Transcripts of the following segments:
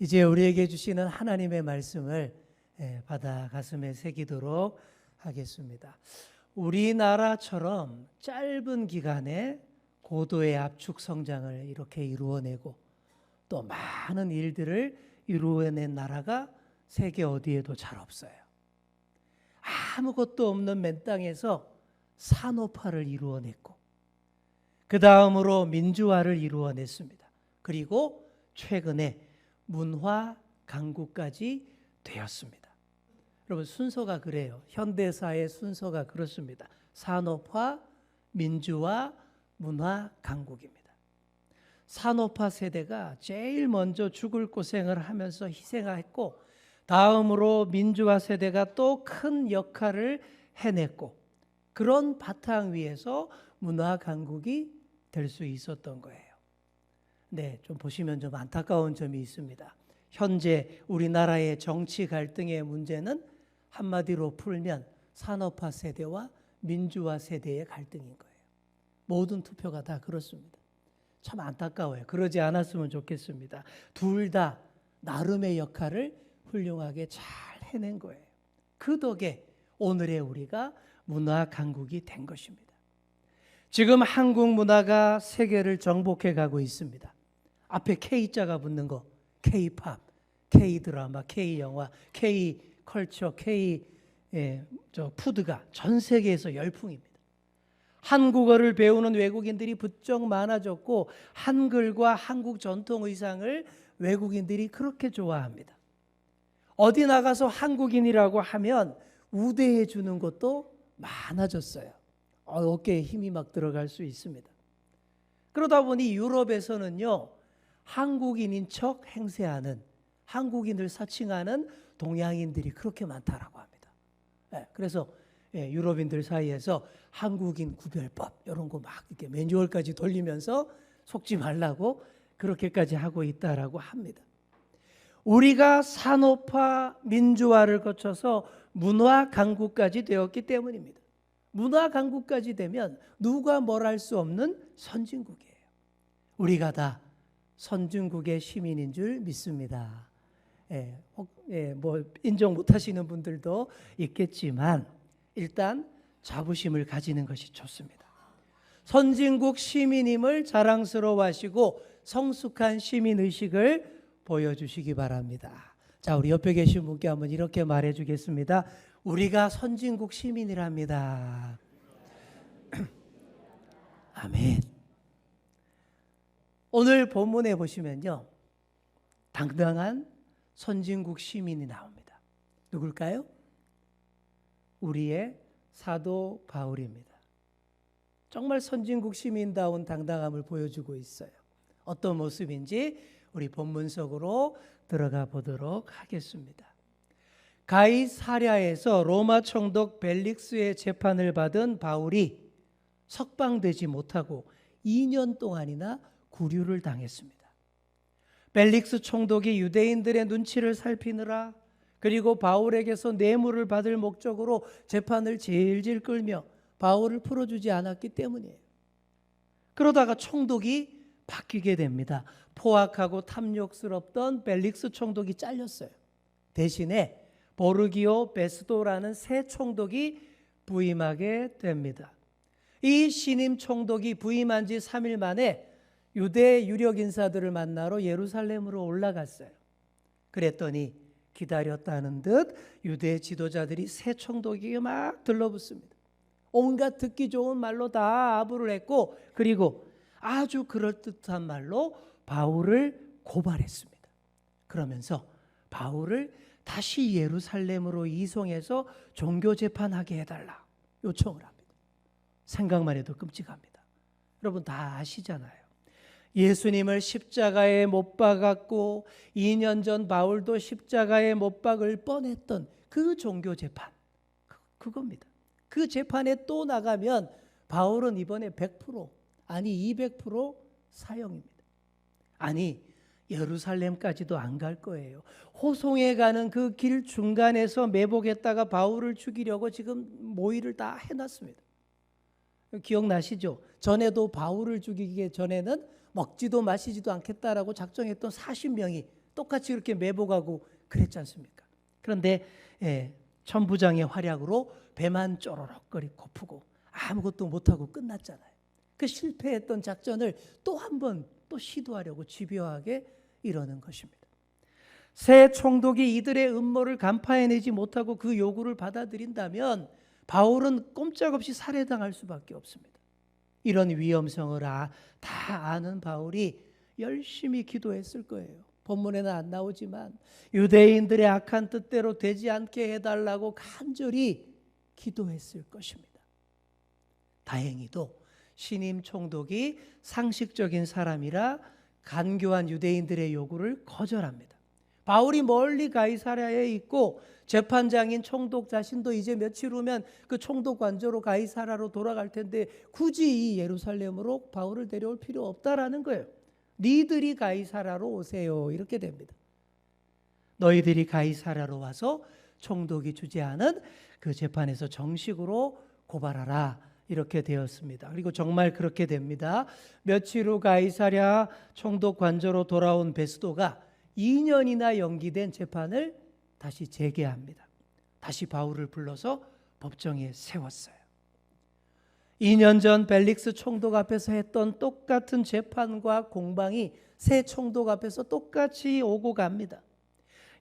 이제 우리에게 주시는 하나님의 말씀을 받아 가슴에 새기도록 하겠습니다. 우리나라처럼 짧은 기간에 고도의 압축 성장을 이렇게 이루어내고 또 많은 일들을 이루어낸 나라가 세계 어디에도 잘 없어요. 아무것도 없는 맨 땅에서 산업화를 이루어냈고 그 다음으로 민주화를 이루어냈습니다. 그리고 최근에 문화 강국까지 되었습니다. 여러분, 순서가 그래요. 현대사의 순서가 그렇습니다. 산업화, 민주화, 문화 강국입니다. 산업화 세대가 제일 먼저 죽을 고생을 하면서 희생했고, 다음으로 민주화 세대가 또 큰 역할을 해냈고, 그런 바탕 위에서 문화 강국이 될 수 있었던 거예요. 네, 좀 보시면 좀 안타까운 점이 있습니다. 현재 우리나라의 정치 갈등의 문제는 한마디로 풀면 산업화 세대와 민주화 세대의 갈등인 거예요. 모든 투표가 다 그렇습니다. 참 안타까워요. 그러지 않았으면 좋겠습니다. 둘 다 나름의 역할을 훌륭하게 잘 해낸 거예요. 그 덕에 오늘의 우리가 문화 강국이 된 것입니다. 지금 한국 문화가 세계를 정복해 가고 있습니다. 앞에 K자가 붙는 거, K-팝, K-드라마, K-영화, K-컬처, 푸드가 전 세계에서 열풍입니다. 한국어를 배우는 외국인들이 부쩍 많아졌고 한글과 한국 전통 의상을 외국인들이 그렇게 좋아합니다. 어디 나가서 한국인이라고 하면 우대해 주는 것도 많아졌어요. 어깨에 힘이 막 들어갈 수 있습니다. 그러다 보니 유럽에서는요, 한국인인 척 행세하는, 한국인을 사칭하는 동양인들이 그렇게 많다라고 합니다. 그래서 유럽인들 사이에서 한국인 구별법 이런 거 막 이렇게 매뉴얼까지 돌리면서 속지 말라고 그렇게까지 하고 있다라고 합니다. 우리가 산업화, 민주화를 거쳐서 문화 강국까지 되었기 때문입니다. 문화 강국까지 되면 누가 뭘 할 수 없는 선진국이에요. 우리가 다 선진국의 시민인 줄 믿습니다. 뭐 인정 못하시는 분들도 있겠지만 일단 자부심을 가지는 것이 좋습니다. 선진국 시민임을 자랑스러워하시고 성숙한 시민의식을 보여주시기 바랍니다. 자, 우리 옆에 계신 분께 한번 이렇게 말해주겠습니다. 우리가 선진국 시민이랍니다. 아멘. 오늘 본문에 보시면요, 당당한 선진국 시민이 나옵니다. 누굴까요? 우리의 사도 바울입니다. 정말 선진국 시민다운 당당함을 보여주고 있어요. 어떤 모습인지 우리 본문 속으로 들어가 보도록 하겠습니다. 가이사랴에서 로마 총독 벨릭스의 재판을 받은 바울이 석방되지 못하고 2년 동안이나 구류를 당했습니다. 벨릭스 총독이 유대인들의 눈치를 살피느라 그리고 바울에게서 뇌물을 받을 목적으로 재판을 질질 끌며 바울을 풀어주지 않았기 때문이에요. 그러다가 총독이 바뀌게 됩니다. 포악하고 탐욕스럽던 벨릭스 총독이 잘렸어요. 대신에 보르기오 베스도라는 새 총독이 부임하게 됩니다. 이 신임 총독이 부임한 지 3일 만에 유대 유력 인사들을 만나러 예루살렘으로 올라갔어요. 그랬더니 기다렸다는 듯 유대 지도자들이 새 총독에게 막 들러붙습니다. 온갖 듣기 좋은 말로 다 아부를 했고 그리고 아주 그럴듯한 말로 바울을 고발했습니다. 그러면서 바울을 다시 예루살렘으로 이송해서 종교 재판하게 해달라 요청을 합니다. 생각만 해도 끔찍합니다. 여러분 다 아시잖아요. 예수님을 십자가에 못 박았고 2년 전 바울도 십자가에 못 박을 뻔했던 그 종교 재판, 그겁니다. 그 재판에 또 나가면 바울은 이번에 100% 아니 200% 사형입니다. 아니 예루살렘까지도 안 갈 거예요. 호송에 가는 그 길 중간에서 매복했다가 바울을 죽이려고 지금 모의를 다 해놨습니다. 기억나시죠? 전에도 바울을 죽이기 전에는 먹지도 마시지도 않겠다라고 작정했던 40명이 똑같이 그렇게 매복하고 그랬지 않습니까? 그런데 천부장의 활약으로 배만 쪼르륵거리 고프고 아무것도 못하고 끝났잖아요. 그 실패했던 작전을 또 한 번 또 시도하려고 집요하게 이러는 것입니다. 새 총독이 이들의 음모를 간파해내지 못하고 그 요구를 받아들인다면 바울은 꼼짝없이 살해당할 수밖에 없습니다. 이런 위험성을 다 아는 바울이 열심히 기도했을 거예요. 본문에는 안 나오지만 유대인들의 악한 뜻대로 되지 않게 해달라고 간절히 기도했을 것입니다. 다행히도 신임 총독이 상식적인 사람이라 간교한 유대인들의 요구를 거절합니다. 바울이 멀리 가이사랴에 있고 재판장인 총독 자신도 이제 며칠 후면 그 총독 관저로 가이사랴로 돌아갈 텐데 굳이 이 예루살렘으로 바울을 데려올 필요 없다라는 거예요. 니들이 가이사랴로 오세요. 이렇게 됩니다. 너희들이 가이사랴로 와서 총독이 주재하는 그 재판에서 정식으로 고발하라. 이렇게 되었습니다. 그리고 정말 그렇게 됩니다. 며칠 후 가이사랴 총독 관저로 돌아온 베스도가 2년이나 연기된 재판을 다시 재개합니다. 다시 바울을 불러서 법정에 세웠어요. 2년 전 벨릭스 총독 앞에서 했던 똑같은 재판과 공방이 새 총독 앞에서 똑같이 오고 갑니다.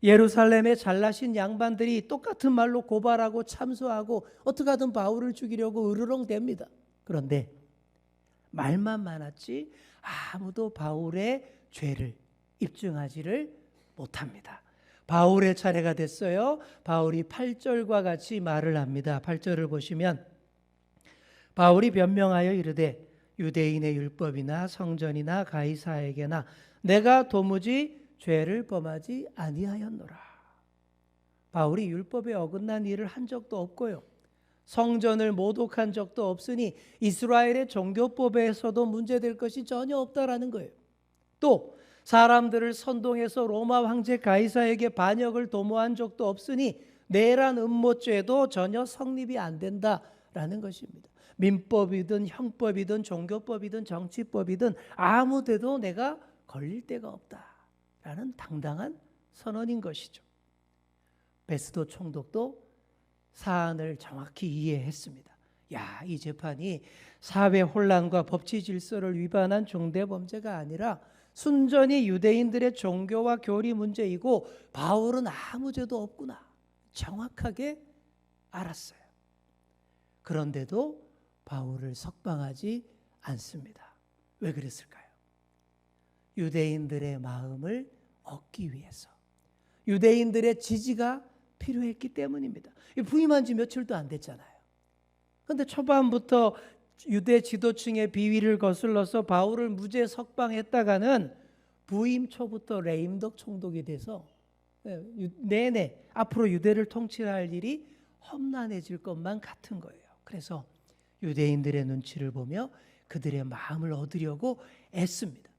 예루살렘의 잘나신 양반들이 똑같은 말로 고발하고 참소하고 어떻게 하든 바울을 죽이려고 으르렁댑니다. 그런데 말만 많았지 아무도 바울의 죄를 입증하지를 못합니다. 바울의 차례가 됐어요. 바울이 8절과 같이 말을 합니다. 8절을 보시면 바울이 변명하여 이르되 유대인의 율법이나 성전이나 가이사에게나 내가 도무지 죄를 범하지 아니하였노라. 바울이 율법에 어긋난 일을 한 적도 없고요. 성전을 모독한 적도 없으니 이스라엘의 종교법에서도 문제될 것이 전혀 없다라는 거예요. 또 사람들을 선동해서 로마 황제 가이사에게 반역을 도모한 적도 없으니 내란 음모죄도 전혀 성립이 안 된다라는 것입니다. 민법이든 형법이든 종교법이든 정치법이든 아무 데도 내가 걸릴 데가 없다라는 당당한 선언인 것이죠. 베스도 총독도 사안을 정확히 이해했습니다. 야, 이 재판이 사회 혼란과 법치 질서를 위반한 중대 범죄가 아니라 순전히 유대인들의 종교와 교리 문제이고 바울은 아무 죄도 없구나 정확하게 알았어요. 그런데도 바울을 석방하지 않습니다. 왜 그랬을까요? 유대인들의 마음을 얻기 위해서, 유대인들의 지지가 필요했기 때문입니다. 부임한 지 며칠도 안 됐잖아요. 그런데 초반부터 유대 지도층의 비위를 거슬러서 바울을 무죄 석방했다가는 부임 초부터 레임덕 총독이 돼서 내내 앞으로 유대를 통치할 일이 험난해질 것만 같은 거예요. 그래서 유대인들의 눈치를 보며 그들의 마음을 얻으려고 애씁니다.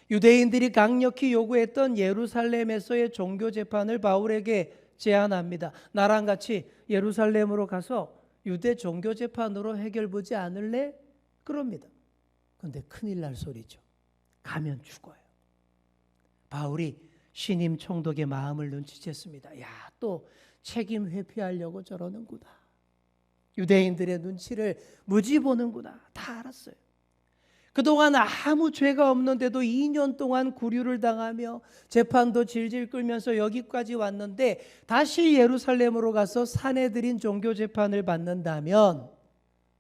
유대인들이 강력히 요구했던 예루살렘에서의 종교 재판을 바울에게 제안합니다. 나랑 같이 예루살렘으로 가서 유대 종교 재판으로 해결보지 않을래? 그럽니다. 그런데 큰일 날 소리죠. 가면 죽어요. 바울이 신임 총독의 마음을 눈치챘습니다. 야, 또 책임 회피하려고 저러는구나. 유대인들의 눈치를 무지 보는구나. 다 알았어요. 그동안 아무 죄가 없는데도 2년 동안 구류를 당하며 재판도 질질 끌면서 여기까지 왔는데 다시 예루살렘으로 가서 사내들인 종교 재판을 받는다면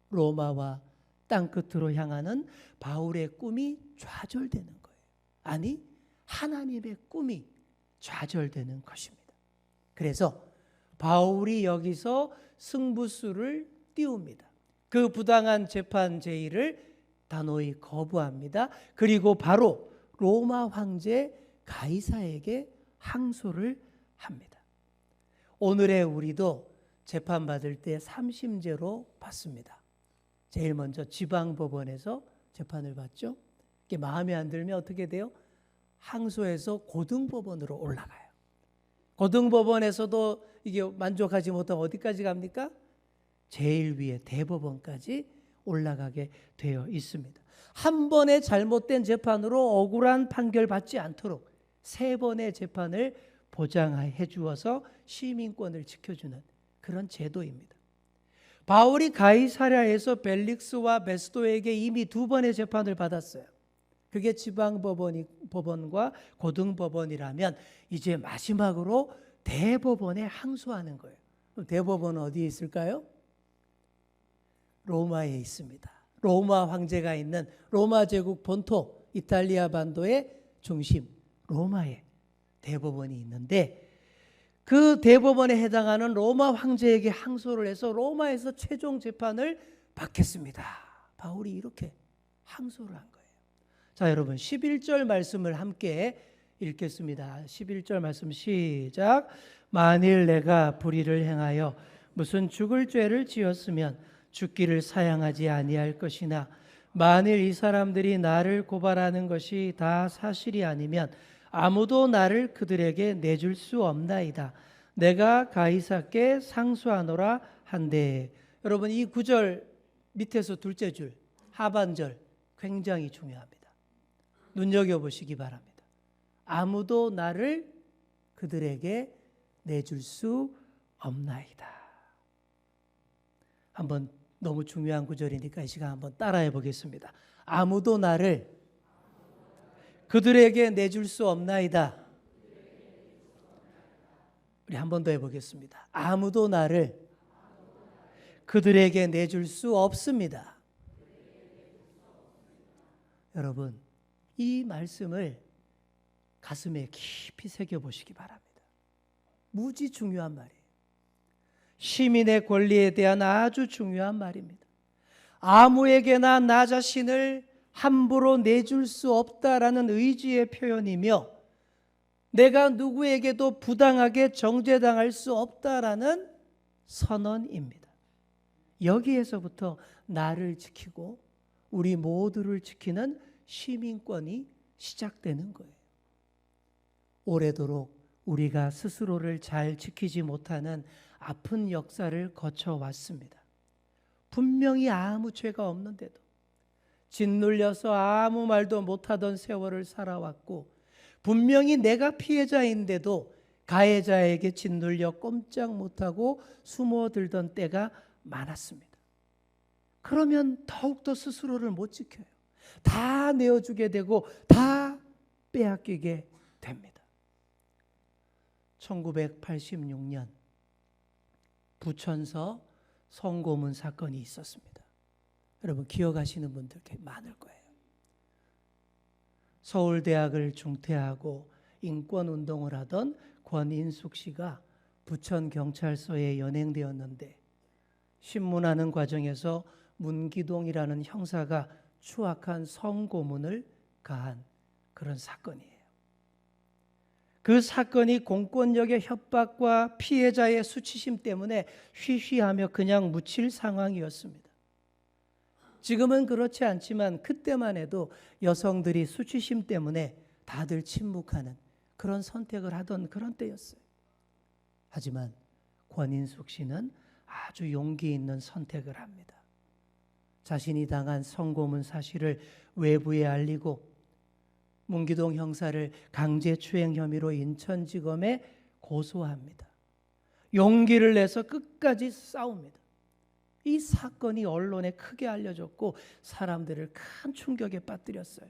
로마와 땅끝으로 향하는 바울의 꿈이 좌절되는 거예요. 아니, 하나님의 꿈이 좌절되는 것입니다. 그래서 바울이 여기서 승부수를 띄웁니다. 그 부당한 재판 제의를 단호히 거부합니다. 그리고 바로 로마 황제 가이사에게 항소를 합니다. 오늘의 우리도 재판받을 때 삼심제로 받습니다. 제일 먼저 지방법원에서 재판을 받죠. 이게 마음에 안 들면 어떻게 돼요? 항소해서 고등법원으로 올라가요. 고등법원에서도 이게 만족하지 못하면 어디까지 갑니까? 제일 위에 대법원까지 올라가게 되어 있습니다. 한 번의 잘못된 재판으로 억울한 판결 받지 않도록 3번의 재판을 보장해 주어서 시민권을 지켜주는 그런 제도입니다. 바울이 가이사랴에서 벨릭스와 베스도에게 이미 2번의 재판을 받았어요. 그게 지방법원과 고등법원이라면 이제 마지막으로 대법원에 항소하는 거예요. 그럼 대법원은 어디에 있을까요? 로마에 있습니다. 로마 황제가 있는 로마 제국 본토 이탈리아 반도의 중심 로마에 대법원이 있는데 그 대법원에 해당하는 로마 황제에게 항소를 해서 로마에서 최종 재판을 받겠습니다. 바울이 이렇게 항소를 한 거예요. 자, 여러분 11절 말씀을 함께 읽겠습니다. 11절 말씀 시작. 만일 내가 불의를 행하여 무슨 죽을 죄를 지었으면 죽기를 사양하지 아니할 것이나 만일 이 사람들이 나를 고발하는 것이 다 사실이 아니면 아무도 나를 그들에게 내줄 수 없나이다. 내가 가이사께 상수하노라 한데. 여러분 이 구절 밑에서 둘째 줄 하반절 굉장히 중요합니다. 눈여겨보시기 바랍니다. 아무도 나를 그들에게 내줄 수 없나이다. 한번 너무 중요한 구절이니까 이 시간 한번 따라해 보겠습니다. 아무도 나를 그들에게 내줄 수 없나이다. 우리 한 번 더 해보겠습니다. 아무도 나를 그들에게 내줄 수 없습니다. 여러분, 이 말씀을 가슴에 깊이 새겨보시기 바랍니다. 무지 중요한 말이에요. 시민의 권리에 대한 아주 중요한 말입니다. 아무에게나 나 자신을 함부로 내줄 수 없다라는 의지의 표현이며 내가 누구에게도 부당하게 정죄당할 수 없다라는 선언입니다. 여기에서부터 나를 지키고 우리 모두를 지키는 시민권이 시작되는 거예요. 오래도록 우리가 스스로를 잘 지키지 못하는 아픈 역사를 거쳐왔습니다. 분명히 아무 죄가 없는데도 짓눌려서 아무 말도 못하던 세월을 살아왔고 분명히 내가 피해자인데도 가해자에게 짓눌려 꼼짝 못하고 숨어들던 때가 많았습니다. 그러면 더욱더 스스로를 못 지켜요. 다 내어주게 되고 다 빼앗기게 됩니다. 1986년 부천서 성고문 사건이 있었습니다. 여러분 기억하시는 분들 꽤 많을 거예요. 서울대학을 중퇴하고 인권운동을 하던 권인숙 씨가 부천경찰서에 연행되었는데 신문하는 과정에서 문기동이라는 형사가 추악한 성고문을 가한 그런 사건이에요. 그 사건이 공권력의 협박과 피해자의 수치심 때문에 쉬쉬하며 그냥 묻힐 상황이었습니다. 지금은 그렇지 않지만 그때만 해도 여성들이 수치심 때문에 다들 침묵하는 그런 선택을 하던 그런 때였어요. 하지만 권인숙 씨는 아주 용기 있는 선택을 합니다. 자신이 당한 성고문 사실을 외부에 알리고 문기동 형사를 강제추행 혐의로 인천지검에 고소합니다. 용기를 내서 끝까지 싸웁니다. 이 사건이 언론에 크게 알려졌고 사람들을 큰 충격에 빠뜨렸어요.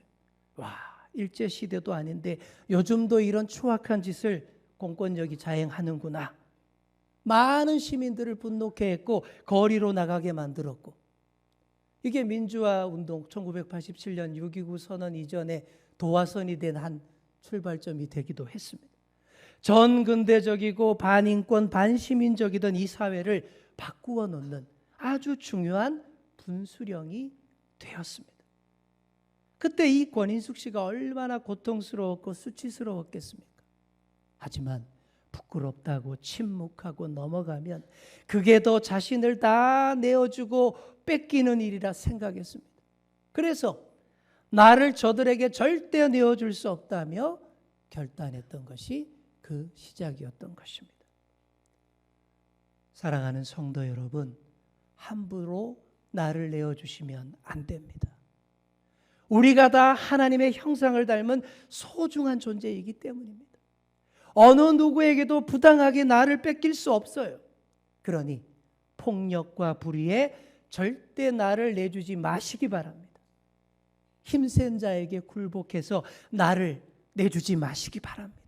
와, 일제시대도 아닌데 요즘도 이런 추악한 짓을 공권력이 자행하는구나. 많은 시민들을 분노케 했고 거리로 나가게 만들었고 이게 민주화 운동 1987년 6.29 선언 이전에 도화선이 된 한 출발점이 되기도 했습니다. 전근대적이고 반인권 반시민적이던 이 사회를 바꾸어 놓는 아주 중요한 분수령이 되었습니다. 그때 이 권인숙 씨가 얼마나 고통스러웠고 수치스러웠겠습니까? 하지만 부끄럽다고 침묵하고 넘어가면 그게 더 자신을 다 내어주고 뺏기는 일이라 생각했습니다. 그래서 나를 저들에게 절대 내어줄 수 없다며 결단했던 것이 그 시작이었던 것입니다. 사랑하는 성도 여러분, 함부로 나를 내어주시면 안 됩니다. 우리가 다 하나님의 형상을 닮은 소중한 존재이기 때문입니다. 어느 누구에게도 부당하게 나를 뺏길 수 없어요. 그러니 폭력과 불의에 절대 나를 내주지 마시기 바랍니다. 힘센 자에게 굴복해서 나를 내주지 마시기 바랍니다.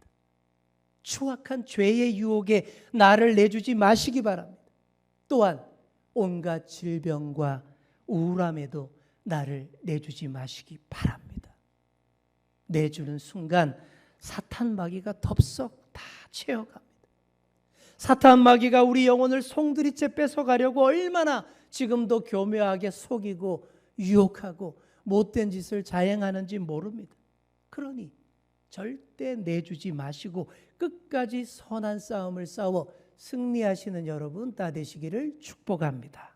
추악한 죄의 유혹에 나를 내주지 마시기 바랍니다. 또한 온갖 질병과 우울함에도 나를 내주지 마시기 바랍니다. 내주는 순간 사탄 마귀가 덥석 다 채워갑니다. 사탄 마귀가 우리 영혼을 송두리째 뺏어가려고 얼마나 지금도 교묘하게 속이고 유혹하고 못된 짓을 자행하는지 모릅니다. 그러니 절대 내주지 마시고 끝까지 선한 싸움을 싸워 승리하시는 여러분 다 되시기를 축복합니다.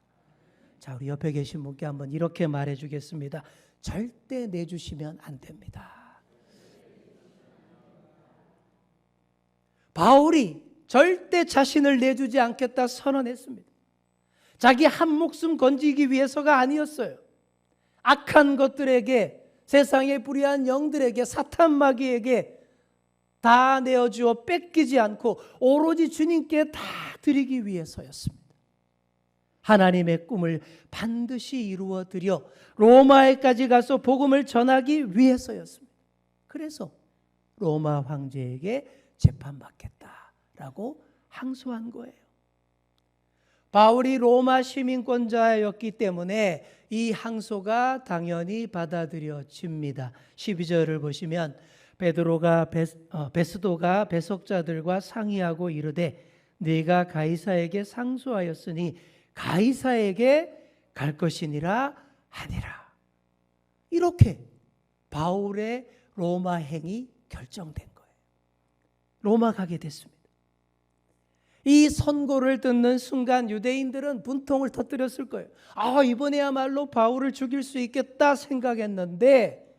자, 우리 옆에 계신 분께 한번 이렇게 말해 주겠습니다. 절대 내주시면 안 됩니다. 바울이 절대 자신을 내주지 않겠다 선언했습니다. 자기 한 목숨 건지기 위해서가 아니었어요. 악한 것들에게, 세상의 불의한 영들에게, 사탄 마귀에게 다 내어주어 뺏기지 않고 오로지 주님께 다 드리기 위해서였습니다. 하나님의 꿈을 반드시 이루어 드려 로마에까지 가서 복음을 전하기 위해서였습니다. 그래서 로마 황제에게 재판받겠다라고 항소한 거예요. 바울이 로마 시민권자였기 때문에 이 항소가 당연히 받아들여집니다. 12절을 보시면 베스도가 배석자들과 상의하고 이르되 네가 가이사에게 상소하였으니 가이사에게 갈 것이니라 하니라. 이렇게 바울의 로마 행이 결정된 거예요. 로마 가게 됐습니다. 이 선고를 듣는 순간 유대인들은 분통을 터뜨렸을 거예요. 이번에야말로 바울을 죽일 수 있겠다 생각했는데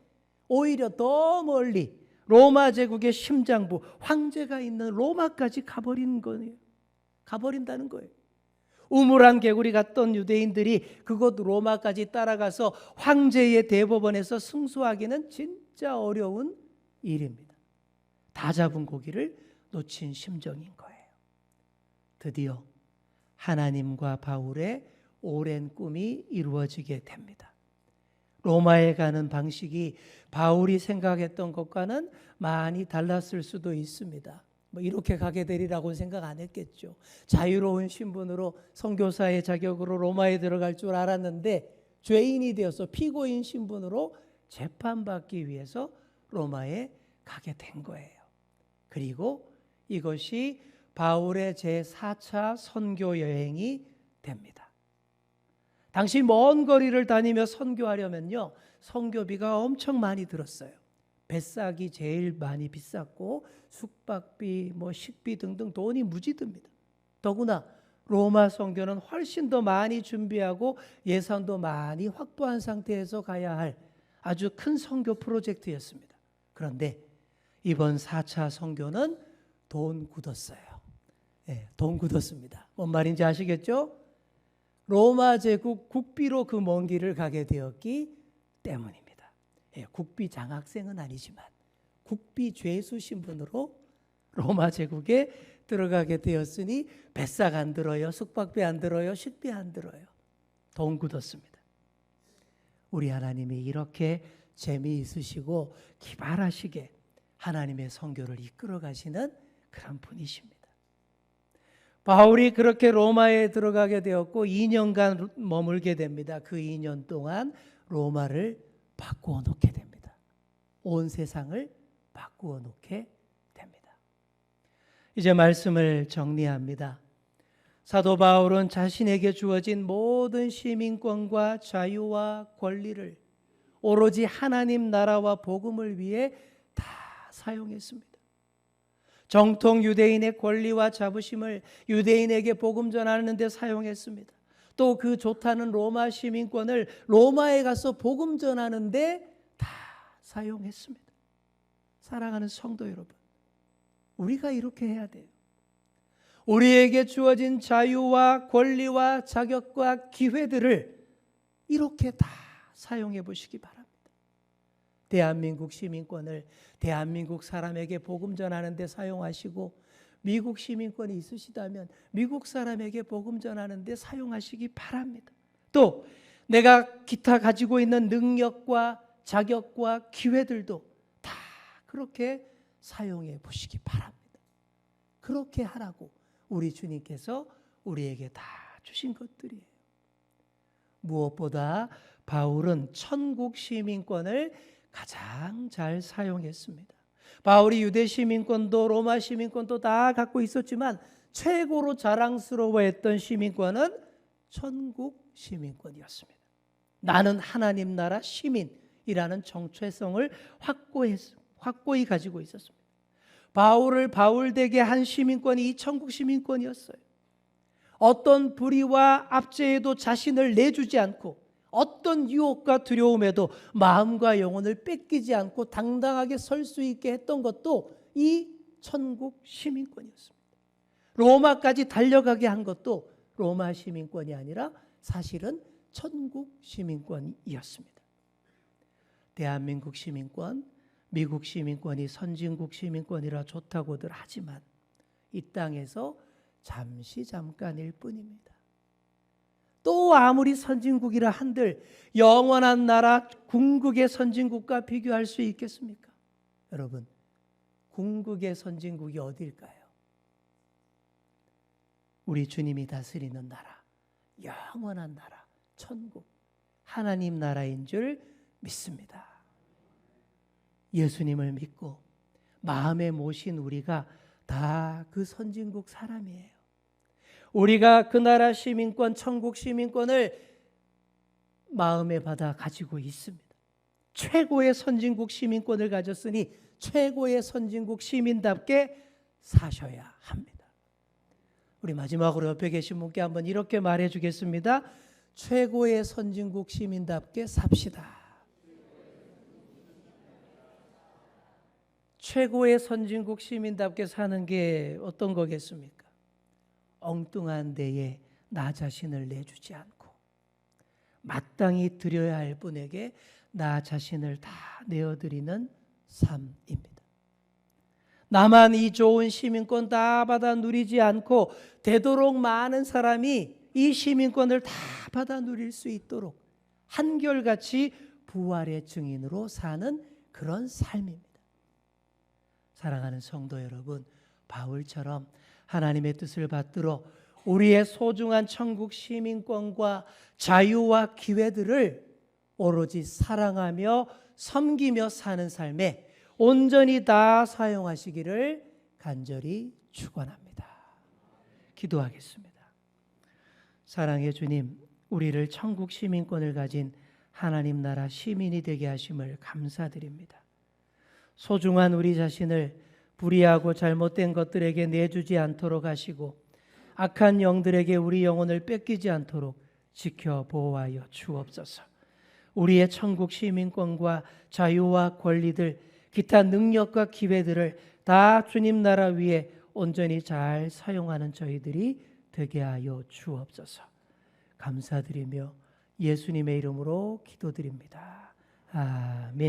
오히려 더 멀리 로마 제국의 심장부 황제가 있는 로마까지 가버린다는 거예요. 우물한 개구리 같던 유대인들이 그곳 로마까지 따라가서 황제의 대법원에서 승소하기는 진짜 어려운 일입니다. 다 잡은 고기를 놓친 심정인 거예요. 드디어 하나님과 바울의 오랜 꿈이 이루어지게 됩니다. 로마에 가는 방식이 바울이 생각했던 것과는 많이 달랐을 수도 있습니다. 이렇게 가게 되리라고는 생각 안 했겠죠. 자유로운 신분으로 선교사의 자격으로 로마에 들어갈 줄 알았는데 죄인이 되어서 피고인 신분으로 재판받기 위해서 로마에 가게 된 거예요. 그리고 이것이 바울의 제4차 선교 여행이 됩니다. 당시 먼 거리를 다니며 선교하려면요, 선교비가 엄청 많이 들었어요. 뱃삭이 제일 많이 비쌌고 숙박비, 식비 등등 돈이 무지 듭니다. 더구나 로마 선교는 훨씬 더 많이 준비하고 예산도 많이 확보한 상태에서 가야 할 아주 큰 선교 프로젝트였습니다. 그런데 이번 4차 선교는 돈 굳었어요. 돈 굳었습니다. 뭔 말인지 아시겠죠? 로마 제국 국비로 그 먼 길을 가게 되었기 때문입니다. 국비 장학생은 아니지만 국비 죄수 신분으로 로마 제국에 들어가게 되었으니 뱃삭 안 들어요, 숙박비 안 들어요, 식비 안 들어요. 돈 굳었습니다. 우리 하나님이 이렇게 재미있으시고 기발하시게 하나님의 선교를 이끌어 가시는 그런 분이십니다. 바울이 그렇게 로마에 들어가게 되었고 2년간 머물게 됩니다. 그 2년 동안 로마를 바꾸어 놓게 됩니다. 온 세상을 바꾸어 놓게 됩니다. 이제 말씀을 정리합니다. 사도 바울은 자신에게 주어진 모든 시민권과 자유와 권리를 오로지 하나님 나라와 복음을 위해 다 사용했습니다. 정통 유대인의 권리와 자부심을 유대인에게 복음 전하는 데 사용했습니다. 또 그 좋다는 로마 시민권을 로마에 가서 복음 전하는 데 다 사용했습니다. 사랑하는 성도 여러분, 우리가 이렇게 해야 돼요. 우리에게 주어진 자유와 권리와 자격과 기회들을 이렇게 다 사용해 보시기 바랍니다. 대한민국 시민권을 대한민국 사람에게 복음 전하는 데 사용하시고, 미국 시민권이 있으시다면 미국 사람에게 복음 전하는 데 사용하시기 바랍니다. 또 내가 기타 가지고 있는 능력과 자격과 기회들도 다 그렇게 사용해 보시기 바랍니다. 그렇게 하라고 우리 주님께서 우리에게 다 주신 것들이에요. 무엇보다 바울은 천국 시민권을 가장 잘 사용했습니다. 바울이 유대 시민권도 로마 시민권도 다 갖고 있었지만 최고로 자랑스러워했던 시민권은 천국 시민권이었습니다. 나는 하나님 나라 시민이라는 정체성을 확고히 가지고 있었습니다. 바울을 바울되게 한 시민권이 이 천국 시민권이었어요. 어떤 불의와 압제에도 자신을 내주지 않고, 어떤 유혹과 두려움에도 마음과 영혼을 뺏기지 않고 당당하게 설 수 있게 했던 것도 이 천국 시민권이었습니다. 로마까지 달려가게 한 것도 로마 시민권이 아니라 사실은 천국 시민권이었습니다. 대한민국 시민권, 미국 시민권이 선진국 시민권이라 좋다고들 하지만 이 땅에서 잠깐일 뿐입니다. 또 아무리 선진국이라 한들 영원한 나라 궁극의 선진국과 비교할 수 있겠습니까? 여러분, 궁극의 선진국이 어디일까요? 우리 주님이 다스리는 나라, 영원한 나라, 천국, 하나님 나라인 줄 믿습니다. 예수님을 믿고 마음에 모신 우리가 다 그 선진국 사람이에요. 우리가 그 나라 시민권, 천국 시민권을 마음에 받아 가지고 있습니다. 최고의 선진국 시민권을 가졌으니 최고의 선진국 시민답게 사셔야 합니다. 우리 마지막으로 옆에 계신 분께 한번 이렇게 말해 주겠습니다. 최고의 선진국 시민답게 삽시다. 최고의 선진국 시민답게 사는 게 어떤 거겠습니까? 엉뚱한 데에 나 자신을 내주지 않고 마땅히 드려야 할 분에게 나 자신을 다 내어드리는 삶입니다. 나만 이 좋은 시민권 다 받아 누리지 않고 되도록 많은 사람이 이 시민권을 다 받아 누릴 수 있도록 한결같이 부활의 증인으로 사는 그런 삶입니다. 사랑하는 성도 여러분, 바울처럼 하나님의 뜻을 받들어 우리의 소중한 천국 시민권과 자유와 기회들을 오로지 사랑하며 섬기며 사는 삶에 온전히 다 사용하시기를 간절히 축원합니다. 기도하겠습니다. 사랑의 주님, 우리를 천국 시민권을 가진 하나님 나라 시민이 되게 하심을 감사드립니다. 소중한 우리 자신을 불의하고 잘못된 것들에게 내주지 않도록 하시고 악한 영들에게 우리 영혼을 뺏기지 않도록 지켜 보호하여 주옵소서. 우리의 천국 시민권과 자유와 권리들, 기타 능력과 기회들을 다 주님 나라 위에 온전히 잘 사용하는 저희들이 되게 하여 주옵소서. 감사드리며 예수님의 이름으로 기도드립니다. 아멘.